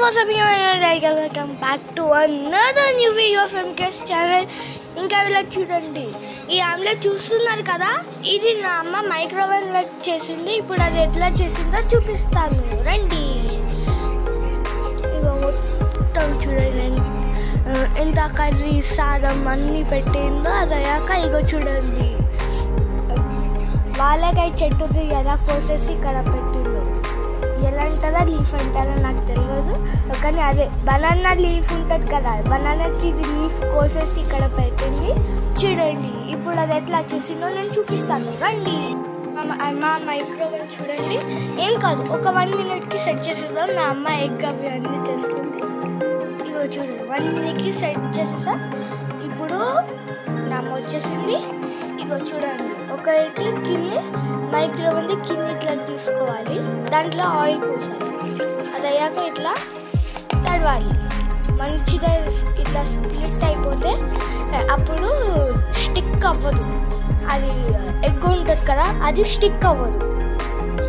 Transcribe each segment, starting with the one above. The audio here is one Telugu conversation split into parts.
what's up everyone, welcome back to another new video of MK's channel. ఇంకా ఇలా చూడండి, ఈ ఆమ్లెట్ చూస్తున్నారు కదా, ఇది నా అమ్మ మైక్రోవేవ్లో చేసింది. ఇప్పుడు అది ఎట్లా చేసిందో చూపిస్తాను, రండి. ఇగో మొత్తం చూడండి ఎంత కర్రీ సాదం అన్నీ పెట్టిందో. అది అయ్యాక ఇగో చూడండి, వాళ్ళకాయ చెట్టుది ఎలా కోసేసి ఇక్కడ పెట్టిందో. ఎలా అంటారా, లీఫ్ అంటారా నాకు తెలియదు, కానీ అదే బనానా లీఫ్ ఉంటుంది కదా, బనానా ట్రీది లీఫ్ కోసేసి ఇక్కడ పెట్టింది చూడండి. ఇప్పుడు అది ఎట్లా చేసిందో నేను చూపిస్తాను, రండి. మా మైక్రోవేవ్ చూడండి, ఏం కాదు, ఒక 1 minute సెట్ చేసేస్తాం. నా అమ్మ ఎగ్ అవి అన్నీ చేస్తుంది. ఇగో చూడండి, 1 minute సెట్ చేసేస్తా. ఇప్పుడు నా అమ్మ వచ్చేసింది. ఇగో చూడండి, ఒకటి కింద మైక్రోవేవ్ కింద ఇట్లా తీసుకోవాలి, దాంట్లో ఆయిల్ పోసాలి. అది అయ్యాక ఇట్లా తడవాలి, మంచిగా ఇట్లా స్ప్లిట్ అయిపోతే అప్పుడు స్టిక్ అవ్వదు. అది ఎగ్ ఉంటుంది కదా, అది స్టిక్ అవ్వదు.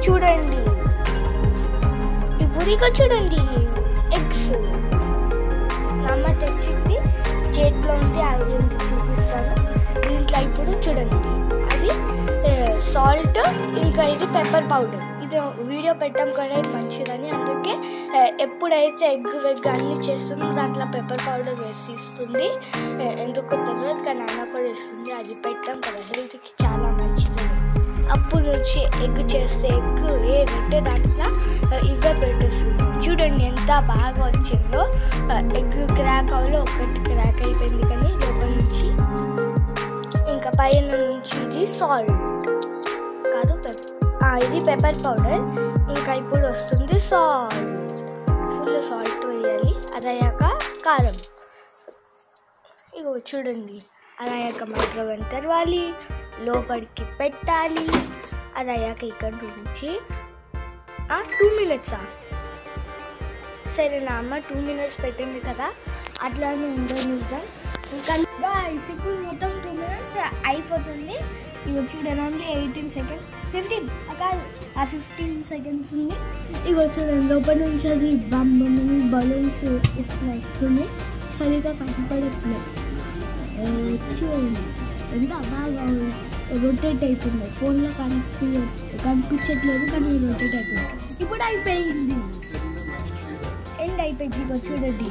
చూడండి, ఇప్పుడు ఇక చూడండి, ఎగ్స్ అమ్మ తెచ్చింది, చేతిలో ఉంది, అది చూపిస్తాను. దీంట్లో ఇప్పుడు చూడండి, అది సాల్ట్, ఇంకా ఇది పెప్పర్ పౌడర్. ఇది వీడియో పెట్టడం కూడా మంచిదని, అందుకే ఎప్పుడైతే ఎగ్ అన్నీ చేస్తుందో దాంట్లో పెప్పర్ పౌడర్ వేసి ఇస్తుంది. ఎందుకు తెలియదు, కానీ అన్న కూడా ఇస్తుంది. అది పెట్టడం కదా హెల్త్కి చాలా మంచిది. అప్పుడు వచ్చి ఎగ్ చేస్తే ఎగ్ ఏదంటే దాంట్లో ఇవే పెట్టేస్తుంది. చూడండి ఎంత బాగా వచ్చిందో. ఎగ్ క్రాక్ అవ్వలో ఒకటి క్రాక్ అయిపోయింది, కానీ లోపల నుంచి ఇంకా పైన నుంచి ఇది సాల్ట్ కాదు, ఇది పెప్పర్ పౌడర్. ఇంకా ఇప్పుడు వస్తుంది సాల్ట్, ఫుల్ సాల్ట్ వేయాలి. అది అయ్యాక కారం. ఇగో చూడండి, అది అయ్యాక మైక్రోవేవ్ తెరవాలి, లోపలికి పెట్టాలి. అది అయ్యాక ఇక్కడ నుంచి 2 minutes సరే, నా అమ్మ 2 minutes పెట్టింది కదా, అట్లానే ఉండనిద్దాం. ఇంకా గైస్ ఇప్పుడు మొత్తం 2 minutes అయిపోతుంది. ఇవి చూడండి, ఓన్లీ 18 seconds, 15 కాదు, 15 seconds ఉంది. ఇవి చూడండి, లోపల నుంచి అది బొమ్మని బలూన్స్ ఇస్తుంది, సరిగా కనపడట్లేదు. చూడండి ఎంత బాగా రొటేట్ అవుతుంది. ఫోన్లో కనిపించట్లేదు, కానీ రొటేట్ అవుతుంది. ఇప్పుడు అయిపోయింది, ఎండ్ అయిపోయింది. ఇక చూడండి,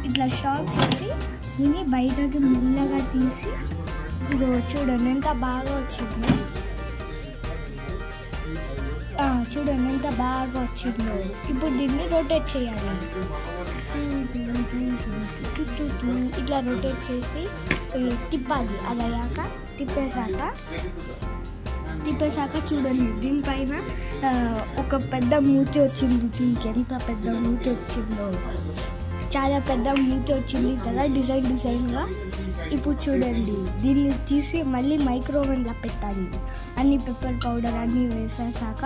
ఇట్లా స్టాప్ చేసి దీన్ని బయటకి మెల్లగా తీసి, ఇగో చూడండి ఎంత బాగా వచ్చిందో. చూడండి ఎంత బాగా వచ్చిందో. ఇప్పుడు దీన్ని రొటేట్ చేయాలి, ఇట్లా రొటేట్ చేసి తిప్పాలి. అది అయ్యాక తిప్పేశాక చూడండి, దీనిపైన ఒక పెద్ద మూతి వచ్చింది. దీనికి ఎంత పెద్ద మూతి వచ్చిందో, చాలా పెద్ద మూతి వచ్చింది కదా, డిజైన్గా. ఇప్పుడు చూడండి, దీన్ని తీసి మళ్ళీ మైక్రోవేవ్లో పెట్టాలి. అన్ని పెప్పర్ పౌడర్ అన్నీ వేసేసాక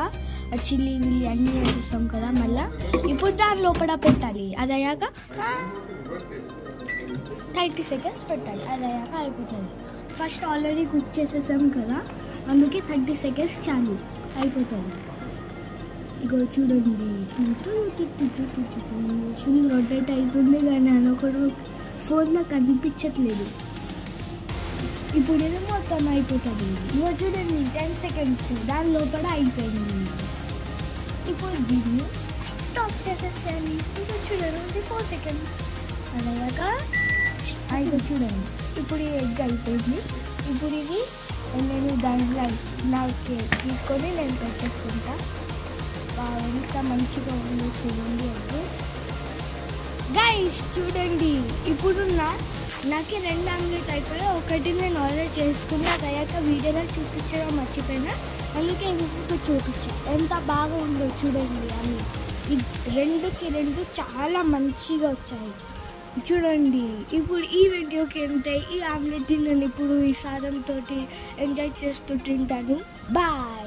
చిల్లీ విల్లి అన్నీ వేసేసాం కదా, మళ్ళీ ఇప్పుడు దాని లోపల పెట్టాలి. అది అయ్యాక 30 seconds పెట్టాలి. అది అయ్యాక అయిపోతుంది. ఫస్ట్ ఆల్రెడీ కుక్ చేసేసాం కదా, అందుకే 30 seconds చాలు, అయిపోతుంది. ఇగో చూడండి, ఫుల్ రొటేట్ అవుతుంది, కానీ అనొకడు ఫోన్లో కనిపించట్లేదు. ఇప్పుడు ఇది మొత్తం అయిపోతుంది. ఇగో చూడండి, 10 seconds దాని లోపల అయిపోయింది. ఇప్పుడు దీన్ని స్టాప్ చేసేసాను. ఇగో చూడండి, 4 seconds. అదయ్యాక ఇగో చూడండి, ఇప్పుడు ఈ ఎగ్ అయిపోయింది. ఇప్పుడు ఇది నేను దాంట్లో నాకు తీసుకొని నేను పెట్టేసుకుంటా. ఎంత మంచిగా ఉంది చూడండి ఎగ్. గైస్ చూడండి, ఇప్పుడు నాకు 2 ఆమ్లెట్ అయిపోయాయి. ఒకటి నేను ఆర్డర్ చేసుకుని, అది అయ్యాక వీడియోలో చూపించడం మర్చిపోయినా, అందుకే ఇంకొక చూపించా. ఎంత బాగా ఉందో చూడండి. అన్నీ ఈ 2కి 2 చాలా మంచిగా వచ్చాయి చూడండి. ఇప్పుడు ఈ వీడియోకి ఎంత, ఈ ఆమ్లెట్ నేను ఇప్పుడు ఈ సాదంతో ఎంజాయ్ చేస్తూ తింటాను. బాయ్.